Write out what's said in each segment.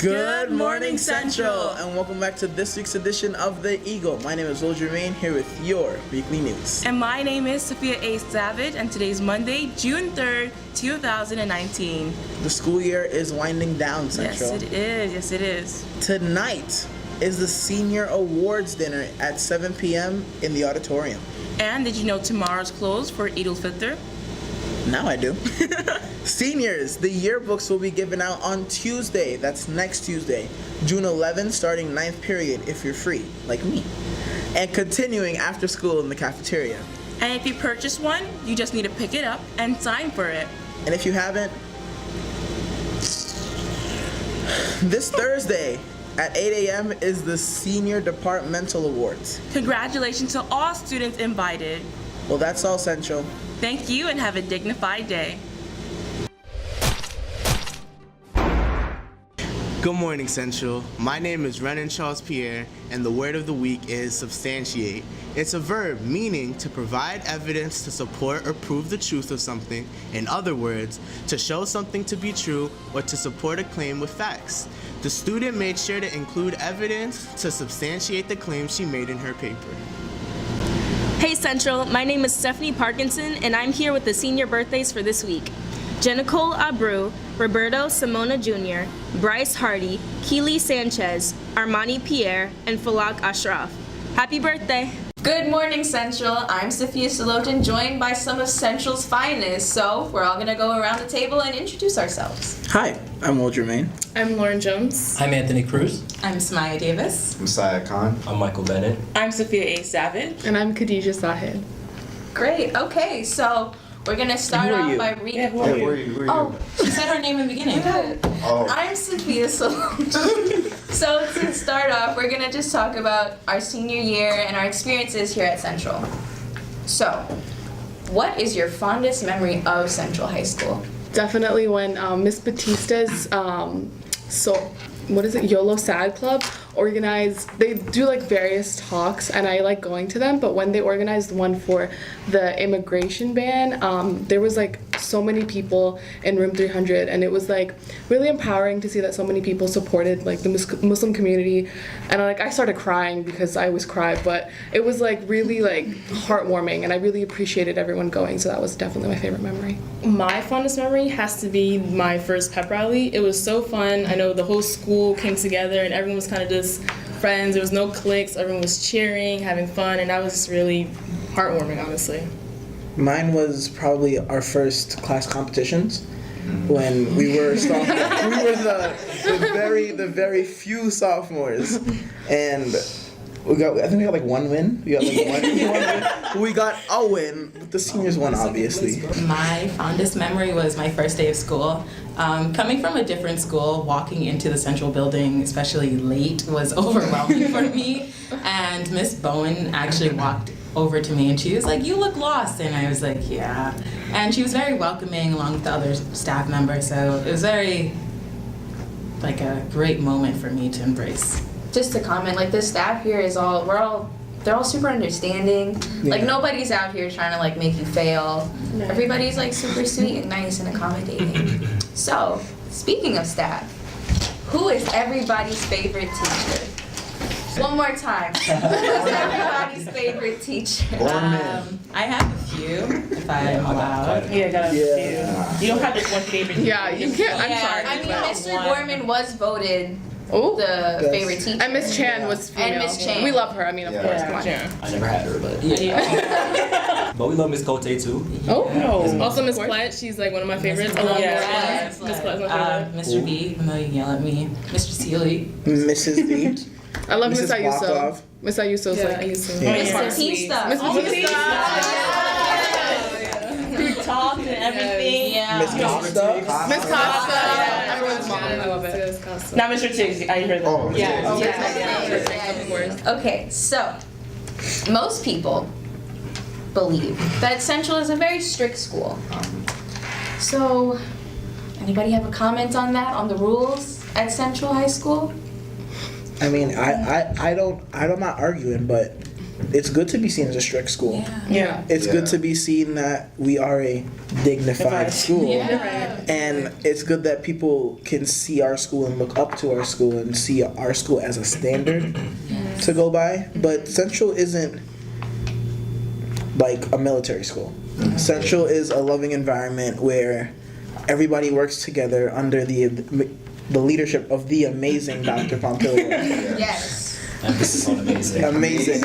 Good morning, Central, and welcome back to this week's edition of The Eagle. My name is Will Jermaine, here with your weekly news. And my name is Sophia A. Savage, and today's Monday, June 3rd, 2019. The school year is winding down, Central. Yes, it is. Yes, it is. Tonight is the Senior Awards Dinner at 7 p.m. in the auditorium. And did you know tomorrow's closed for Eid al-Fitr? Now I do. Seniors, the yearbooks will be given out on Tuesday. That's next Tuesday, June 11th, starting 9th period if you're free, like me. And continuing after school in the cafeteria. And if you purchase one, you just need to pick it up and sign for it. And if you haven't, this Thursday at 8 a.m. is the Senior Departmental Awards. Congratulations to all students invited. Well, that's all, Central. Thank you and have a dignified day. Good morning, Central. My name is Renan Charles Pierre, and the word of the week is substantiate. It's a verb meaning to provide evidence to support or prove the truth of something. In other words, to show something to be true or to support a claim with facts. The student made sure to include evidence to substantiate the claim she made in her paper. Hey Central, my name is Stephanie Parkinson and I'm here with the senior birthdays for this week. Jenicole Abreu, Roberto Simona Jr., Bryce Hardy, Keely Sanchez, Armani Pierre, and Falak Ashraf. Happy birthday! Good morning, Central. I'm Sophia Salotin, joined by some of Central's finest. So we're all going to go around the table and introduce ourselves. Hi, I'm Will Jermaine. I'm Lauren Jones. I'm Anthony Cruz. I'm Samaya Davis. I'm Saya Khan. I'm Michael Bennett. I'm Sophia A. Savage. And I'm Khadijah Sahid. Great. Okay, so we're going to start off by reading. Who are you? Oh, she said her name in the beginning. Oh. I'm Sophia Salotin. So to start off, we're going to just talk about our senior year and our experiences here at Central. So, what is your fondest memory of Central High School? Definitely when Miss Batista's YOLO Sad Club organized, they do like various talks and I like going to them, but when they organized one for the immigration ban, there was like so many people in room 300 and it was like really empowering to see that so many people supported like the Muslim community, and I started crying because I always cry, but it was like really like heartwarming and I really appreciated everyone going, so that was definitely my favorite memory. My fondest memory has to be my first pep rally. It was so fun. I know the whole school came together and everyone was kind of just friends. There was no cliques. Everyone was cheering, having fun, and that was just really heartwarming, honestly. Mine was probably our first class competitions when we were the very few sophomores, and I think we got like one win. We got like one win. We got a win, but the seniors won, obviously. My fondest memory was my first day of school. Coming from a different school, walking into the Central building, especially late, was overwhelming for me. And Miss Bowen actually walked over to me and she was like, "You look lost." And I was like, "Yeah." And she was very welcoming along with the other staff members. So it was very, like, a great moment for me to embrace. Just to comment, like the staff here is they're all super understanding. Yeah. Like nobody's out here trying to like make you fail. No. Everybody's like super sweet and nice and accommodating. So, speaking of staff, who is everybody's favorite teacher? One more time. Who is everybody's favorite teacher? I have a few, if I'm allowed. Yeah, I got a few. You don't have just one favorite. Yeah, you can't. I'm sorry. I mean, Mr. Gorman was voted Oh, the favorite teacher. and Miss Chan was female. And Miss Chan. We love her. I mean, of course. Come on. I never had her, but yeah. But we love Miss Cote too. Oh, Also, Miss Platt, she's like one of my favorites. Along with Miss Platt's my favorite. Mr. B, even though you yell at me. Mr. Seeley. Mrs. B. I love Miss Mrs. Ayuso. Blackoff. Miss Ayuso is like Ayuso. Yeah. Miss smart. Batista. Miss Batista. Who talked and everything. Yeah. Miss Costa. Miss Costa. Everyone's mom. I love it. Not Mr. Tiggs. I heard that. Oh, Of course. Okay, so most people believe that Central is a very strict school. So, anybody have a comment on that, on the rules at Central High School? I mean, I'm not arguing, but it's good to be seen as a strict school. Yeah. It's good to be seen that we are a dignified school. And it's good that people can see our school and look up to our school and see our school as a standard to go by. But Central isn't like a military school. Central is a loving environment where everybody works together under the leadership of the amazing Dr. Pompilio. Yes. Amazing. Amazing.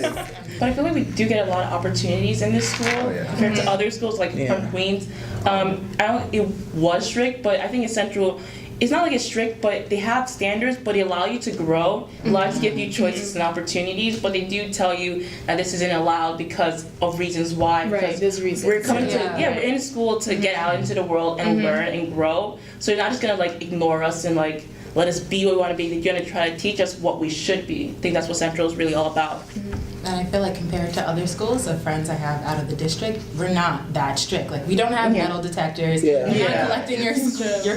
But I feel like we do get a lot of opportunities in this school compared to other schools, like from Queens. It was strict, but I think in Central, it's not like it's strict, but they have standards, but they allow you to grow, allow you to give you choices and opportunities, but they do tell you that this isn't allowed because of reasons why. Right, there's reasons. We're coming we're in school to get out into the world and learn and grow. So you're not just gonna like ignore us and like let us be what we want to be. You're gonna try to teach us what we should be. I think that's what Central is really all about. And I feel like compared to other schools of friends I have out of the district, we're not that strict. Like we don't have metal detectors. You're not collecting your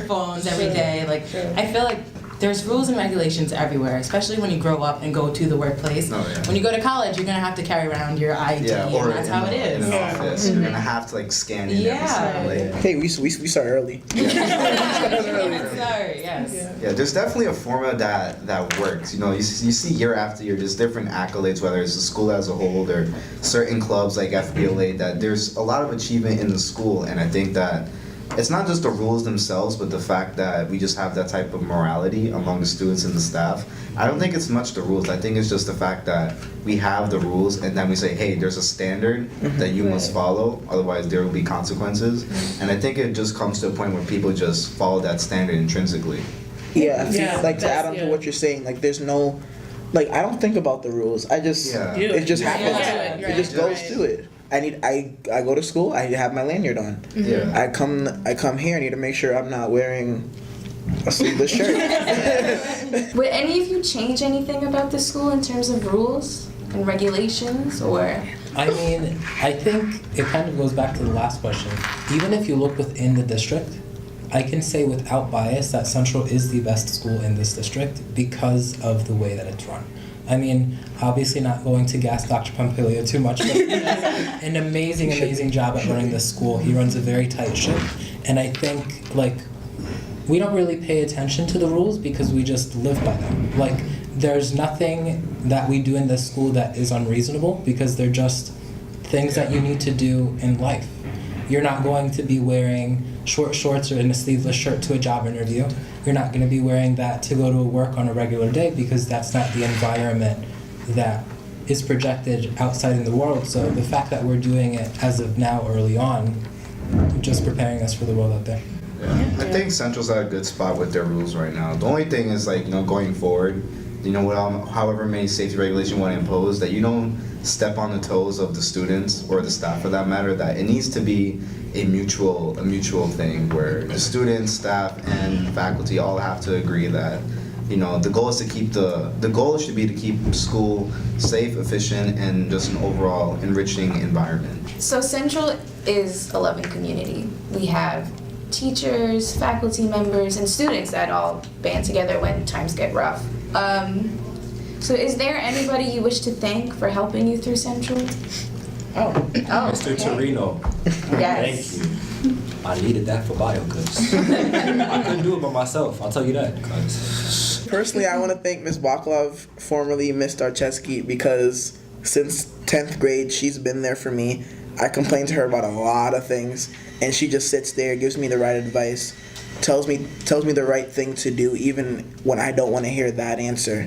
phones every day. Like I feel like there's rules and regulations everywhere, especially when you grow up and go to the workplace. When you go to college, you're gonna have to carry around your ID, and that's how it is. In an office, you're gonna have to like scan in every single day. Hey, we start early. Sorry, yes. Yeah, there's definitely a formula that works. You know, you see year after year, there's different accolades, whether it's the school as a whole or certain clubs like FBLA, that there's a lot of achievement in the school, and I think that it's not just the rules themselves, but the fact that we just have that type of morality among the students and the staff. I don't think it's much the rules. I think it's just the fact that we have the rules and then we say, hey, there's a standard that you must follow, otherwise there will be consequences. And I think it just comes to a point where people just follow that standard intrinsically. Like to add on to what you're saying, like there's no, like I don't think about the rules. I just, it just happens. It just goes to it. I go to school. I have my lanyard on. I come here. I need to make sure I'm not wearing a sleeveless shirt. Would any of you change anything about the school in terms of rules and regulations, or? I mean, I think it kind of goes back to the last question. Even if you look within the district, I can say without bias that Central is the best school in this district because of the way that it's run. I mean, obviously not going to gas Dr. Pompilio too much, but he does an amazing job at running this school. He runs a very tight ship, and I think, like, we don't really pay attention to the rules because we just live by them. Like, there's nothing that we do in this school that is unreasonable because they're just things that you need to do in life. You're not going to be wearing short shorts or in a sleeveless shirt to a job interview. You're not going to be wearing that to go to work on a regular day because that's not the environment that is projected outside in the world. So the fact that we're doing it as of now early on, just preparing us for the world out there. I think Central's at a good spot with their rules right now. The only thing is, like, you know, going forward, you know, however many safety regulations you want to impose, that you don't step on the toes of the students or the staff for that matter, that it needs to be a mutual thing where the students, staff, and faculty all have to agree that, you know, the goal is to keep the goal should be to keep school safe, efficient, and just an overall enriching environment. So Central is a loving community. We have teachers, faculty members, and students that all band together when times get rough. So is there anybody you wish to thank for helping you through Central? Mr. Torino. Yes. Thank you. I needed that for bio because I couldn't do it by myself. I'll tell you that. Personally, I want to thank Ms. Baklov, formerly Ms. Starcheski, because since 10th grade, she's been there for me. I complain to her about a lot of things, and she just sits there, gives me the right advice, tells me the right thing to do, even when I don't want to hear that answer.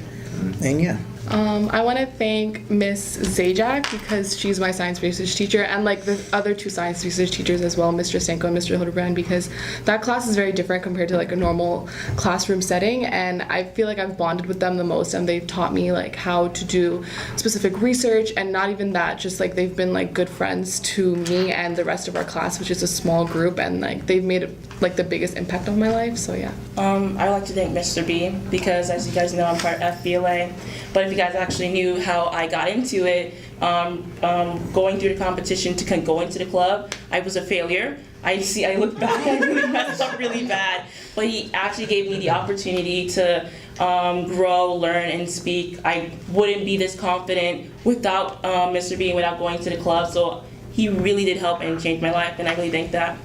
And yeah. I want to thank Miss Zajac because she's my science research teacher, and like the other two science research teachers as well, Mr. Stanko and Mr. Hildebrand, because that class is very different compared to like a normal classroom setting, and I feel like I've bonded with them the most, and they've taught me like how to do specific research, and not even that, just like they've been like good friends to me and the rest of our class, which is a small group, and like they've made like the biggest impact on my life. So yeah. I'd like to thank Mr. B because, as you guys know, I'm part of FBLA. But if you guys actually knew how I got into it, going through the competition to go into the club, I was a failure. I look back, I really messed up really bad. But he actually gave me the opportunity to grow, learn, and speak. I wouldn't be this confident without Mr. B and without going to the club. So he really did help and change my life, and I really thank that.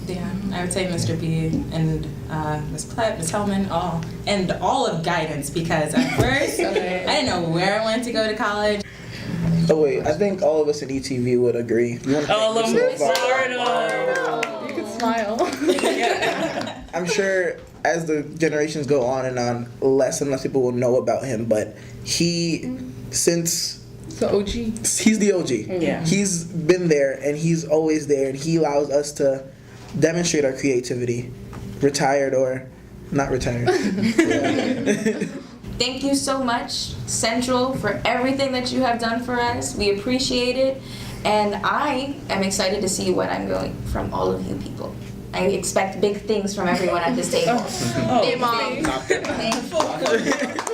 Yeah, I would say Mr. B and Ms. Platt, Ms. Hellman, all of guidance, because at first I didn't know where I wanted to go to college. Oh wait, I think all of us in ETV would agree. Lombardo. You can smile. I'm sure as the generations go on and on, less and less people will know about him, but since The OG. he's the OG. Yeah. He's been there and he's always there, and he allows us to demonstrate our creativity, retired or not retired. Thank you so much, Central, for everything that you have done for us. We appreciate it. And I am excited to see what I'm going from all of you people. I expect big things from everyone at this table. Oh, Big things.